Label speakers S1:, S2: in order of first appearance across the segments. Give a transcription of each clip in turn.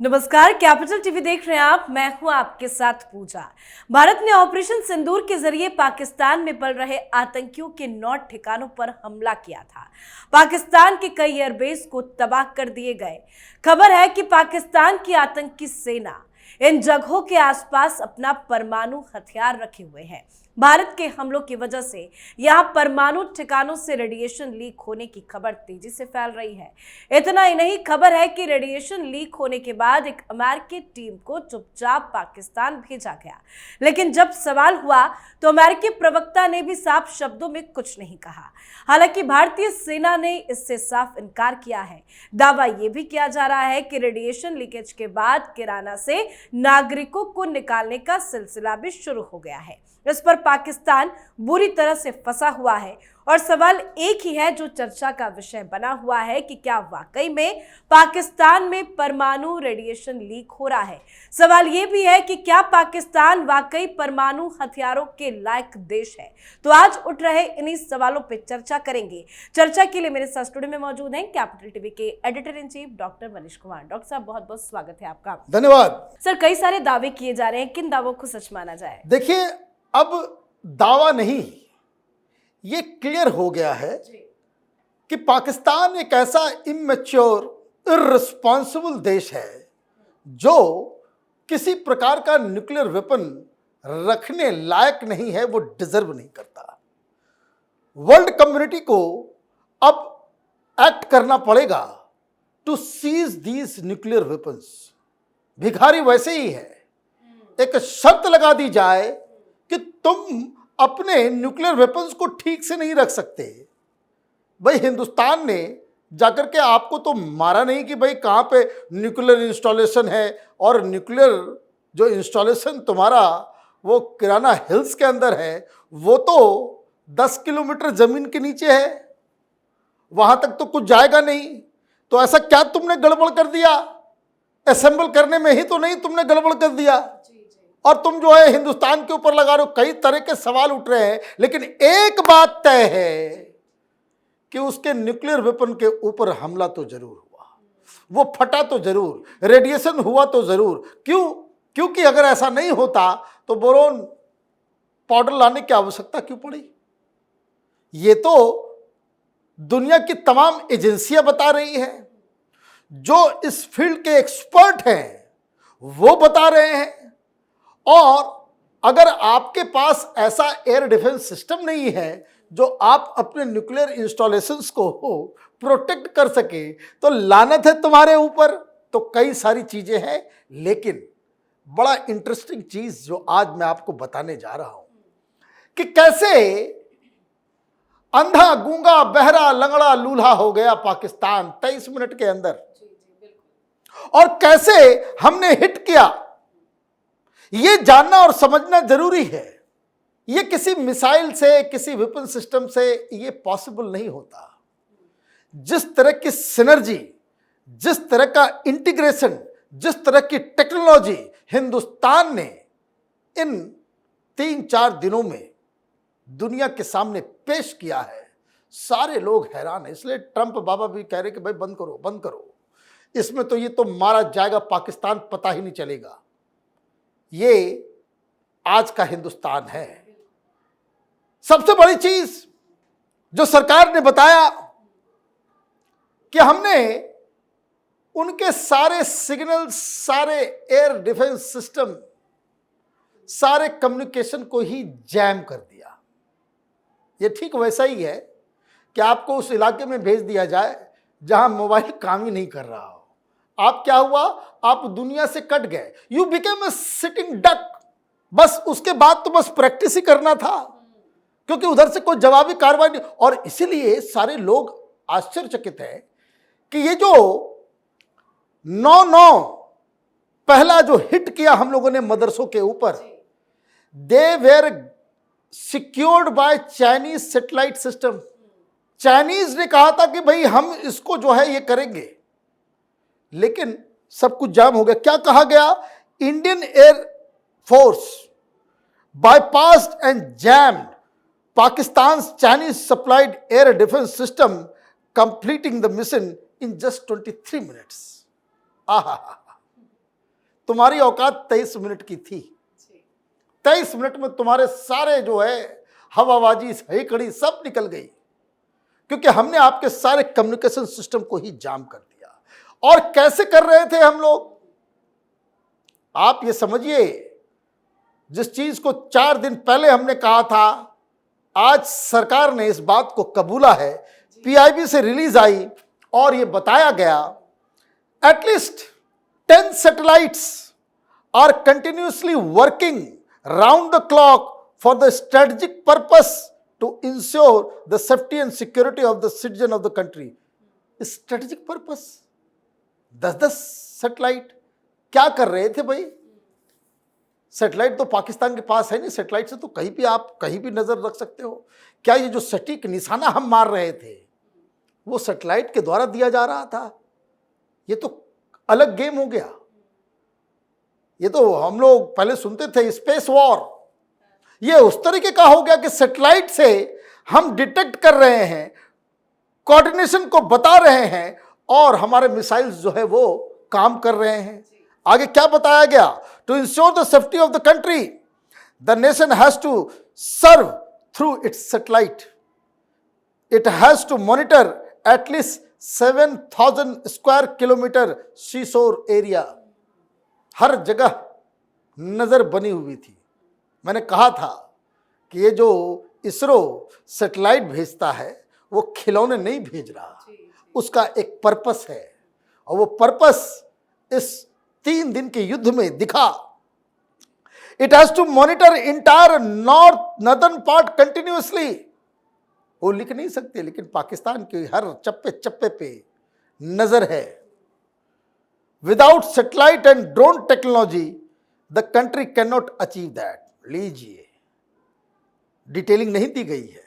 S1: नमस्कार, capital TV देख रहे हैं आप। मैं हूं आपके साथ पूजा। भारत ने ऑपरेशन सिंदूर के जरिए पाकिस्तान में पल रहे आतंकियों के 9 ठिकानों पर हमला किया था। पाकिस्तान के कई एयरबेस को तबाह कर दिए गए। खबर है कि पाकिस्तान की आतंकी सेना इन जगहों के आसपास अपना परमाणु हथियार रखे हुए है। भारत के हमलों की वजह से यहां परमाणु ठिकानों से रेडिएशन लीक होने की खबर तेजी से फैल रही है। इतना ही नहीं, खबर है कि रेडिएशन लीक होने के बाद एक अमेरिकी टीम को चुपचाप पाकिस्तान भेजा गया। लेकिन जब सवाल हुआ तो अमेरिकी प्रवक्ता ने भी साफ शब्दों में कुछ नहीं कहा। हालांकि भारतीय सेना ने इससे साफ इनकार किया है। दावा यह भी किया जा रहा है कि रेडिएशन लीकेज के बाद किराना से नागरिकों को निकालने का सिलसिला भी शुरू हो गया है। इस पर पाकिस्तान बुरी तरह से फंसा हुआ है और सवाल एक ही है जो चर्चा का विषय बना हुआ है कि क्या वाकई में पाकिस्तान में परमाणु रेडिएशन लीक हो रहा है। सवाल यह भी है कि क्या पाकिस्तान वाकई परमाणु हथियारों के लायक देश है। तो आज उठ रहे इन्हीं सवालों पर चर्चा करेंगे। चर्चा के लिए मेरे साथ स्टूडियो में मौजूद हैं कैपिटल टीवी के editor in chief doctor Manish Kumar. Doctor साहब, बहुत बहुत स्वागत है आपका।
S2: धन्यवाद।
S1: सर, कई सारे दावे किए जा रहे हैं, किन दावों को सच माना जाए?
S2: देखिए, अब दावा नहीं, ये क्लियर हो गया है कि पाकिस्तान एक ऐसा इमैच्योर, इर्रिस्पॉन्सिबल देश है जो किसी प्रकार का न्यूक्लियर वेपन रखने लायक नहीं है, वो डिजर्व नहीं करता। वर्ल्ड कम्युनिटी को अब एक्ट करना पड़ेगा to cease these nuclear weapons. भिखारी वैसे ही है, एक शर्त लगा दी जाए कि तुम अपने न्यूक्लियर वेपन्स को ठीक से नहीं रख सकते। भाई, हिंदुस्तान ने जाकर के आपको तो मारा नहीं कि भाई कहाँ पे न्यूक्लियर इंस्टॉलेशन है, और न्यूक्लियर जो इंस्टॉलेशन तुम्हारा वो किराना हिल्स के अंदर है, वो तो 10 किलोमीटर जमीन के नीचे है, वहां तक तो कुछ जाएगा नहीं। तो ऐसा क्या तुमने गड़बड़ कर दिया? असेंबल करने में ही तो नहीं तुमने गड़बड़ कर दिया, और तुम जो है हिंदुस्तान के ऊपर लगा रहे हो। कई तरह के सवाल उठ रहे हैं, लेकिन एक बात तय है कि उसके न्यूक्लियर वेपन के ऊपर हमला तो जरूर हुआ, वो फटा तो जरूर, रेडिएशन हुआ तो जरूर। क्योंकि अगर ऐसा नहीं होता तो बोरोन पाउडर लाने की आवश्यकता क्यों पड़ी? ये तो दुनिया की तमाम एजेंसियां बता रही हैं, जो इस फील्ड के एक्सपर्ट हैं वो बता रहे हैं। और अगर आपके पास ऐसा एयर डिफेंस सिस्टम नहीं है जो आप अपने न्यूक्लियर इंस्टॉलेशंस को प्रोटेक्ट कर सके, तो लानत है तुम्हारे ऊपर। तो कई सारी चीजें हैं, लेकिन बड़ा इंटरेस्टिंग चीज जो आज मैं आपको बताने जा रहा हूं कि कैसे अंधा, गूंगा, बहरा, लंगड़ा, लूल्हा हो गया पाकिस्तान 23 मिनट के अंदर, और कैसे हमने हिट किया। ये जानना और समझना जरूरी है। ये किसी मिसाइल से, किसी वेपन सिस्टम से ये पॉसिबल नहीं होता। जिस तरह की सिनर्जी, जिस तरह का इंटीग्रेशन, जिस तरह की टेक्नोलॉजी हिंदुस्तान ने इन 3-4 दिनों में दुनिया के सामने पेश किया है, सारे लोग हैरान हैं। इसलिए ट्रंप बाबा भी कह रहे कि भाई बंद करो, बंद करो, इसमें तो ये तो मारा जाएगा पाकिस्तान, पता ही नहीं चलेगा। ये आज का हिंदुस्तान है। सबसे बड़ी चीज जो सरकार ने बताया कि हमने उनके सारे सिग्नल, सारे एयर डिफेंस सिस्टम, सारे कम्युनिकेशन को ही जैम कर दिया। ये ठीक वैसा ही है कि आपको उस इलाके में भेज दिया जाए जहां मोबाइल काम ही नहीं कर रहा हो। आप क्या हुआ? आप दुनिया से कट गए। You became a sitting duck. बस उसके बाद तो बस प्रैक्टिस ही करना था, क्योंकि उधर से कोई जवाबी कार्रवाई नहीं। और इसीलिए सारे लोग आश्चर्यचकित हैं कि ये जो 9/9 पहला जो हिट किया हम लोगों ने मदरसों के ऊपर, they were secured by Chinese satellite system. Chinese ने कहा था कि भाई हम इसको जो है ये करेंगे, लेकिन सब कुछ जाम हो गया। क्या कहा गया? Indian air force bypassed and jammed Pakistan's Chinese supplied air defense system, completing the mission in just 23 minutes. तुम्हारी औकात 23 मिनट की थी। 23 मिनट में तुम्हारे सारे जो है हवाबाजी हेकड़ी सब निकल गई, क्योंकि हमने आपके सारे कम्युनिकेशन सिस्टम को ही जाम कर दिया। और कैसे कर रहे थे हम लोग, आप ये समझिए, जिस चीज को 4 दिन पहले हमने कहा था, आज सरकार ने इस बात को कबूला है। पीआईबी से रिलीज आई और ये बताया गया at least 10 satellites are continuously working round the clock for the strategic purpose to ensure the safety and security of the citizen of the country. Strategic purpose 10-10 satellite क्या कर रहे थे भाई? सैटेलाइट तो पाकिस्तान के पास है नहीं, सैटेलाइट से तो कहीं भी आप कहीं भी नजर रख सकते हो। क्या ये जो सटीक निशाना हम मार रहे थे वो सैटेलाइट के द्वारा दिया जा रहा था? ये तो अलग गेम हो गया। ये तो हम लोग पहले सुनते थे स्पेस वॉर, ये उस तरीके का हो गया कि सैटेलाइट से हम डिटेक्ट कर रहे हैं, कोऑर्डिनेशन को बता रहे हैं और हमारे मिसाइल्स जो है वो काम कर रहे हैं। आगे क्या बताया गया? To ensure the safety of the country the nation has to serve through its satellite, it has to monitor at least 7,000 square kilometre seashore area. हर जगह नजर बनी हुई थी। मैंने कहा था कि ये जो इसरो सैटेलाइट भेजता है वो खिलौने नहीं भेज रहा, उसका एक पर्पस है और वो पर्पस इस 3 दिन के युद्ध में दिखा। It has to monitor entire northern part continuously. वो लिख नहीं सकते, लेकिन पाकिस्तान के हर चप्पे चप्पे पे नजर है। Without satellite and drone technology the country can not achieve that. लीजिए, डिटेलिंग नहीं दी गई है,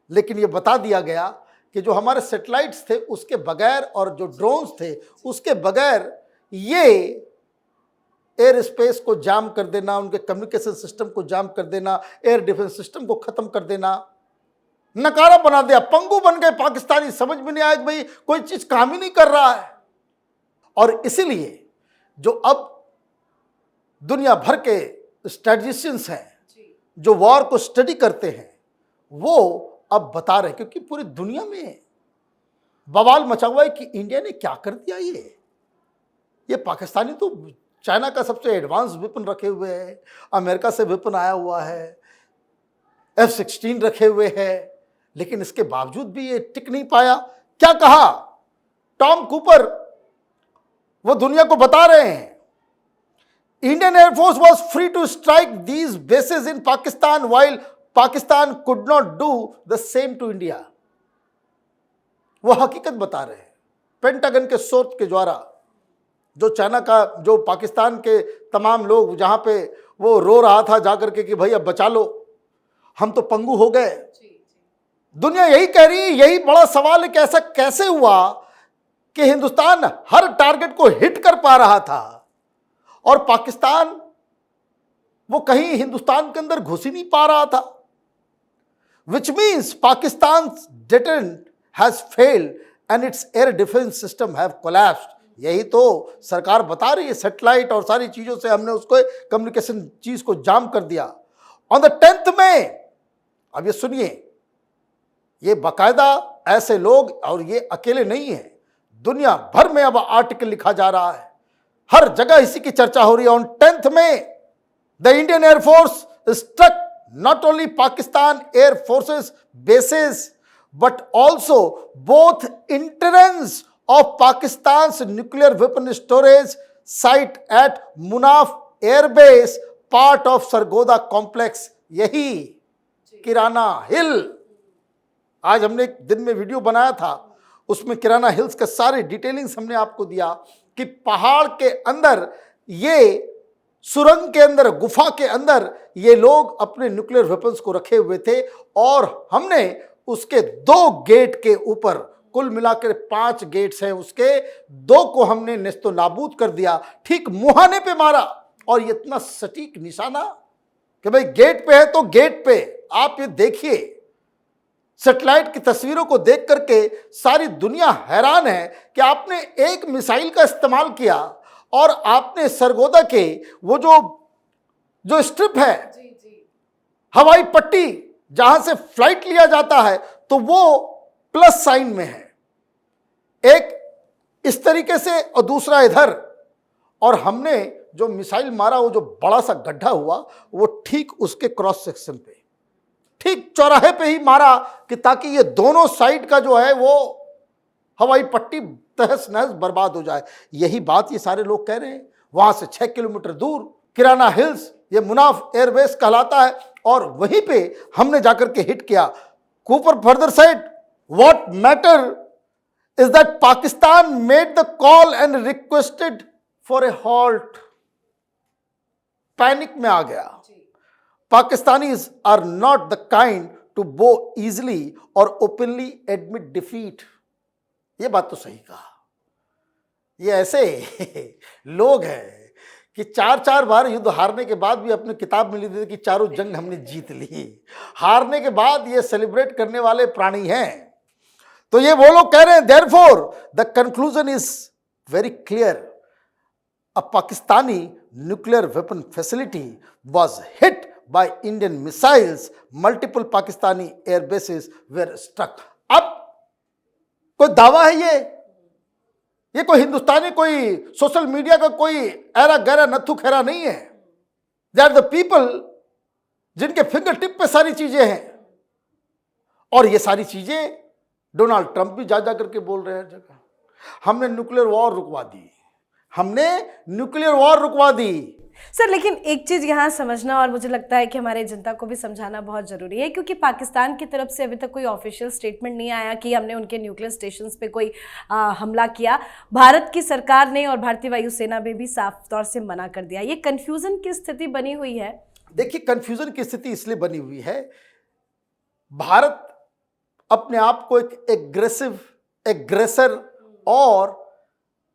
S2: लेकिन यह बता दिया गया कि जो हमारे सैटेलाइट्स थे उसके बगैर और जो ड्रोन्स थे उसके बगैर ये एयर स्पेस को जाम कर देना, उनके कम्युनिकेशन सिस्टम को जाम कर देना, एयर डिफेंस सिस्टम को खत्म कर देना, नकारा बना दिया। पंगु बन गए पाकिस्तानी, समझ में नहीं आया कि भाई कोई चीज काम ही नहीं कर रहा है। और इसीलिए जो अब दुनिया भर के स्ट्रेटजिशियंस हैं जो वॉर को स्टडी करते हैं वो अब बता रहे हैं, क्योंकि पूरी दुनिया में बवाल मचा हुआ है कि इंडिया ने क्या कर दिया। ये पाकिस्तानी तो चाइना का सबसे एडवांस वेपन रखे हुए हैं, अमेरिका से वेपन आया हुआ है, F-16 रखे हुए हैं, लेकिन इसके बावजूद भी ये टिक नहीं पाया। क्या कहा टॉम कूपर, वो दुनिया को बता रहे हैं Indian Air Force was free to strike these bases in Pakistan while Pakistan could not do the same to India. वो हकीकत बता रहे हैं। पेंटागन के सोर्स के द्वारा जो चाइना का, जो पाकिस्तान के तमाम लोग जहां पे वो रो रहा था जाकर के कि भाई अब बचा लो, हम तो पंगु हो गए। दुनिया यही कह रही है। यही बड़ा सवाल है कि ऐसा कैसे हुआ कि हिंदुस्तान हर टारगेट को हिट कर पा रहा था और पाकिस्तान वो कहीं हिंदुस्तान के अंदर घुस ही नहीं पा रहा था। Which means Pakistan deterrent has failed and its air defence system have collapsed. यही तो सरकार बता रही है। सैटेलाइट और सारी चीजों से हमने उसको कम्युनिकेशन चीज को जाम कर दिया। ऑन द 10th में, अब ये सुनिए, ये बाकायदा ऐसे लोग, और ये अकेले नहीं है, दुनिया भर में अब आर्टिकल लिखा जा रहा है, हर जगह इसी की चर्चा हो रही है। ऑन 10th में the Indian Air Force struck not only Pakistan Air Forces bases but also both entrance of Pakistan's nuclear weapon storage site at Munaf Air Base, part of Sargodha complex। यही किराना हिल, आज हमने एक दिन में वीडियो बनाया था, उसमें किराना हिल्स का सारे डिटेलिंग्स हमने आपको दिया कि पहाड़ के अंदर, ये सुरंग के अंदर, गुफा के अंदर ये लोग अपने न्यूक्लियर वेपन्स को रखे हुए थे और हमने उसके 2 गेट के ऊपर, कुल मिलाकर 5 गेट्स हैं, उसके 2 को हमने नेस्तो नाबूद कर दिया, ठीक मुहाने पे मारा। और ये इतना सटीक निशाना कि भाई गेट पे है तो गेट पे। आप ये देखिए, सैटेलाइट की तस्वीरों को देख करके सारी दुनिया हैरान है कि आपने एक मिसाइल का इस्तेमाल किया और आपने सरगोदा के वो जो स्ट्रिप है, हवाई पट्टी जहां से फ्लाइट लिया जाता है, तो वो प्लस साइन में है, एक इस तरीके से और दूसरा इधर। और हमने जो मिसाइल मारा, वो जो बड़ा सा गड्ढा हुआ, वो ठीक उसके क्रॉस सेक्शन पे, ठीक चौराहे पे ही मारा, कि ताकि ये दोनों साइड का जो है वो हवाई पट्टी तहस नहस बर्बाद हो जाए। यही बात ये सारे लोग कह रहे हैं। वहां से 6 किलोमीटर दूर किराना हिल्स, ये मुनाफ एयरबेस कहलाता है, और वहीं पे हमने जाकर के हिट किया। Cooper further said, what matter is that Pakistan made the call and requested for a halt. Panic में आ गया। Pakistanis are not the kind to bow easily और ओपनली एडमिट डिफीट। ये बात तो सही कहा। ये ऐसे लोग हैं कि 4 बार युद्ध हारने के बाद भी अपनी किताब में लिख देते कि चारों जंग हमने जीत ली। हारने के बाद ये सेलिब्रेट करने वाले प्राणी हैं। तो ये वो लोग कह रहे हैं, therefore the conclusion is very clear, a Pakistani nuclear weapon facility was hit by Indian missiles. Multiple Pakistani air bases were struck. अब कोई दावा है ये कोई हिंदुस्तानी, कोई सोशल मीडिया का कोई ऐरा गैरा नत्थु खेरा नहीं है। दे आर द पीपल जिनके फिंगर टिप पे सारी चीजें हैं। और ये सारी चीजें डोनाल्ड ट्रंप भी जा करके बोल रहे हैं जगह, हमने न्यूक्लियर वॉर रुकवा दी, हमने न्यूक्लियर वॉर रुकवा दी।
S1: सर, लेकिन एक चीज़ यहाँ समझना, और मुझे लगता है कि हमारे जनता को भी समझाना बहुत ज़रूरी है, क्योंकि पाकिस्तान की तरफ से अभी तक कोई ऑफिशियल स्टेटमेंट नहीं आया कि हमने उनके न्यूक्लियर स्टेशंस पे कोई हमला किया। भारत की सरकार ने और भारतीय वायुसेना ने भी साफ तौर से मना कर दिया। ये कन्फ्यूज़न की स्थिति बनी हुई है।
S2: देखिए, कन्फ्यूज़न की स्थिति इसलिए बनी हुई है, भारत अपने आप को एक एग्रेसर और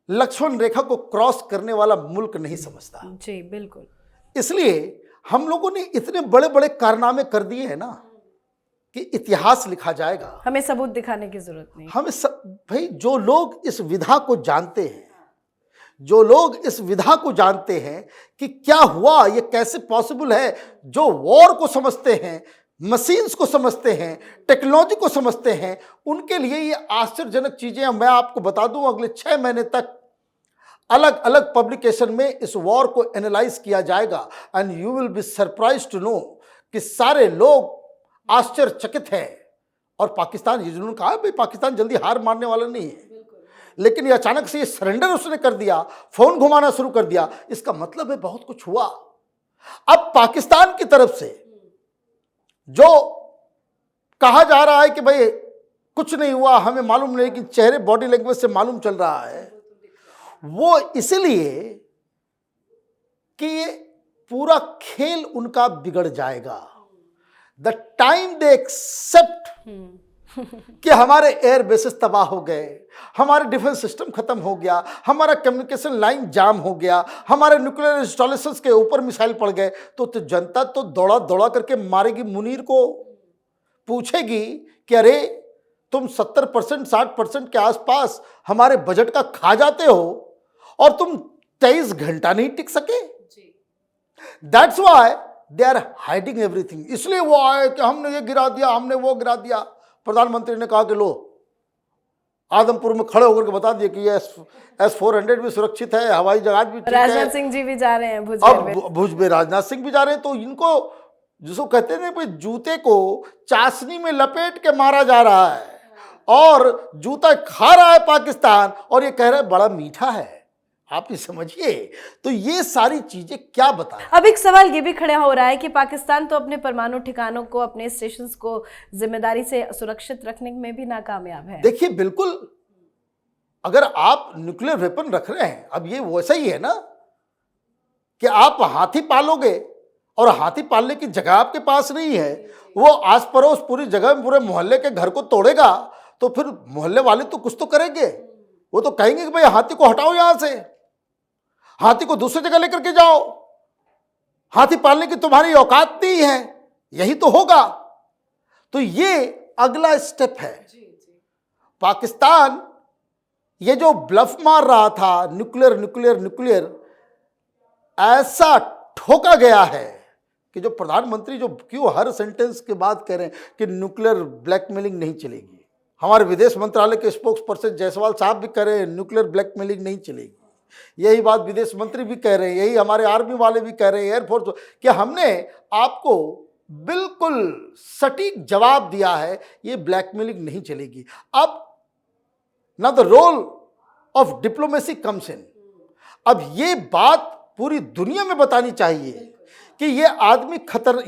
S2: लक्ष्मण रेखा को क्रॉस करने वाला मुल्क नहीं समझता।
S1: जी बिल्कुल।
S2: इसलिए हम लोगों ने इतने बड़े बड़े कारनामे कर दिए हैं ना कि इतिहास लिखा जाएगा।
S1: हमें सबूत दिखाने की जरूरत नहीं।
S2: भाई, जो लोग इस विधा को जानते हैं, जो लोग इस विधा को जानते हैं कि क्या हुआ, ये कैसे पॉसिबल है, जो वॉर को समझते हैं, मशीन्स को समझते हैं, टेक्नोलॉजी को समझते हैं, उनके लिए ये आश्चर्यजनक चीजें हैं। मैं आपको बता दूं, अगले 6 महीने तक अलग अलग पब्लिकेशन में इस वॉर को एनालाइज किया जाएगा, and you will be surprise to know कि सारे लोग आश्चर्यचकित हैं। और पाकिस्तान, ये जिन्होंने कहा भाई पाकिस्तान जल्दी हार मानने वाला नहीं है, लेकिन ये अचानक से ये सरेंडर उसने कर दिया, फोन घुमाना शुरू कर दिया, इसका मतलब है बहुत कुछ हुआ। अब पाकिस्तान की तरफ से जो कहा जा रहा है कि भाई कुछ नहीं हुआ, हमें मालूम नहीं, लेकिन चेहरे बॉडी लैंग्वेज से मालूम चल रहा है, वो इसलिए कि ये पूरा खेल उनका बिगड़ जाएगा। द टाइम दे एक्सेप्ट कि हमारे एयर बेसिस तबाह हो गए, हमारे डिफेंस सिस्टम खत्म हो गया, हमारा कम्युनिकेशन लाइन जाम हो गया, हमारे न्यूक्लियर इंस्टॉलेशंस के ऊपर मिसाइल पड़ गए, तो जनता तो दौड़ा दौड़ा करके मारेगी। मुनीर को पूछेगी कि अरे तुम 70% 60% के आसपास हमारे बजट का खा जाते हो और तुम 23 घंटा नहीं टिक सके। That's why they are hiding everything. इसलिए वो आए कि हमने ये गिरा दिया, हमने वो गिरा दिया। प्रधानमंत्री ने कहा कि लो, आदमपुर में खड़े होकर के बता दिए कि ये S-400 भी सुरक्षित है, हवाई जहाज भी ठीक है।
S1: राजनाथ सिंह जी भी जा रहे हैं
S2: भुज में राजनाथ सिंह भी जा रहे हैं। तो इनको जिसको कहते हैं भाई, जूते को चाशनी में लपेट के मारा जा रहा है और जूता खा रहा है पाकिस्तान, और ये कह रहा है बड़ा मीठा है। आप ये समझिए, तो ये सारी चीजें क्या बताएं।
S1: अब एक सवाल ये भी खड़ा हो रहा है कि पाकिस्तान तो अपने परमाणु ठिकानों को, अपने स्टेशंस को जिम्मेदारी से सुरक्षित रखने में भी नाकामयाब है।
S2: देखिए, बिल्कुल, अगर आप न्यूक्लियर वेपन रख रहे हैं, अब ये वैसा ही है ना कि आप हाथी पालोगे और हाथी पालने की जगह आपके पास नहीं है, वो आस पड़ोस पूरी जगह में पूरे मोहल्ले के घर को तोड़ेगा, तो फिर मोहल्ले वाले तो कुछ तो करेंगे। वो तो कहेंगे कि भाई हाथी को हटाओ यहां से, हाथी को दूसरी जगह लेकर के जाओ, हाथी पालने की तुम्हारी औकात नहीं है, यही तो होगा। तो ये अगला स्टेप है। पाकिस्तान ये जो ब्लफ मार रहा था न्यूक्लियर न्यूक्लियर न्यूक्लियर, ऐसा ठोका गया है कि जो प्रधानमंत्री जो क्यों हर सेंटेंस के बाद कह रहे हैं कि न्यूक्लियर ब्लैकमेलिंग नहीं चलेगी, हमारे विदेश मंत्रालय के स्पोक्स पर्सन जायसवाल साहब भी कह रहे हैं न्यूक्लियर ब्लैकमेलिंग नहीं चलेगी, यही बात विदेश मंत्री भी कह रहे हैं, यही हमारे आर्मी वाले भी कह रहे हैं, एयरफोर्स, कि हमने आपको बिल्कुल सटीक जवाब दिया है, ये ब्लैकमेलिंग नहीं चलेगी। अब ना the role of diplomacy comes in, अब ये बात पूरी दुनिया में बतानी चाहिए कि ये आदमी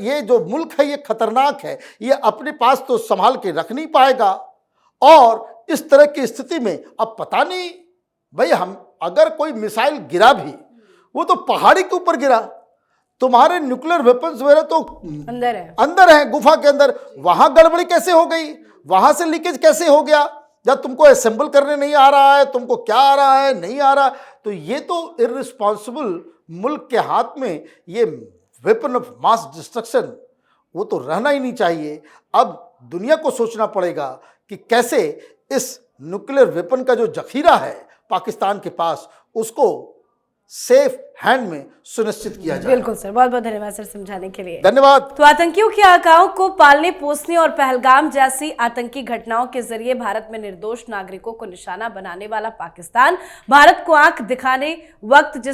S2: ये जो मुल्क है ये खतरनाक है, ये अपने पास तो संभाल के रख नहीं पाएगा, और इस तरह की स्थिति में अब पता नहीं भाई, हम अगर कोई मिसाइल गिरा भी वो तो पहाड़ी के ऊपर गिरा, तुम्हारे न्यूक्लियर वेपन्स वगैरह तो अंदर है गुफा के अंदर, वहां गड़बड़ी कैसे हो गई, वहां से लीकेज कैसे हो गया, जब तुमको असेंबल करने नहीं आ रहा है, तुमको क्या आ रहा है नहीं आ रहा, तो ये तो इर्रिस्पॉन्सिबल मुल्क के हाथ में ये वेपन ऑफ मास डिस्ट्रक्शन वो तो रहना ही नहीं चाहिए। अब दुनिया को सोचना पड़ेगा कि कैसे इस न्यूक्लियर वेपन का जो जखीरा है पाकिस्तान के पास, उसको सेफ हैंड में सुनिश्चित किया जाए।
S1: बिल्कुल सर, बहुत बहुत धन्यवाद सर समझाने के लिए।
S2: धन्यवाद।
S1: तो आतंकियों की आकाओं को पालने पोसने और पहलगाम जैसी आतंकी घटनाओं के जरिए भारत में निर्दोष नागरिकों को निशाना बनाने वाला पाकिस्तान भारत को आंख दिखाने वक्त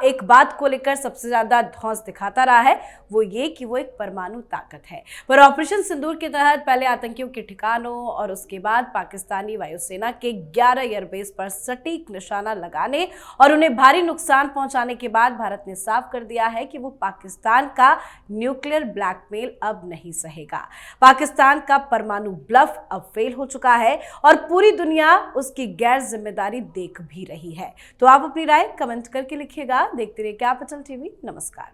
S1: एक बात को लेकर सबसे ज्यादा धौंस दिखाता रहा है, वो ये कि वो एक परमाणु ताकत है। पर ऑपरेशन सिंदूर के तहत पहले आतंकियों के ठिकानों और उसके बाद पाकिस्तानी वायुसेना के 11 एयरबेस पर सटीक निशाना लगाने और उन्हें भारी नुकसान पहुंचाने के बाद भारत ने साफ कर दिया है कि वो पाकिस्तान का न्यूक्लियर ब्लैकमेल अब नहीं सहेगा। पाकिस्तान का परमाणु ब्लफ अब फेल हो चुका है और पूरी दुनिया उसकी गैर जिम्मेदारी देख भी रही है। तो आप अपनी राय कमेंट करके लिखिएगा। देखते रहिए कैपिटल टीवी। नमस्कार।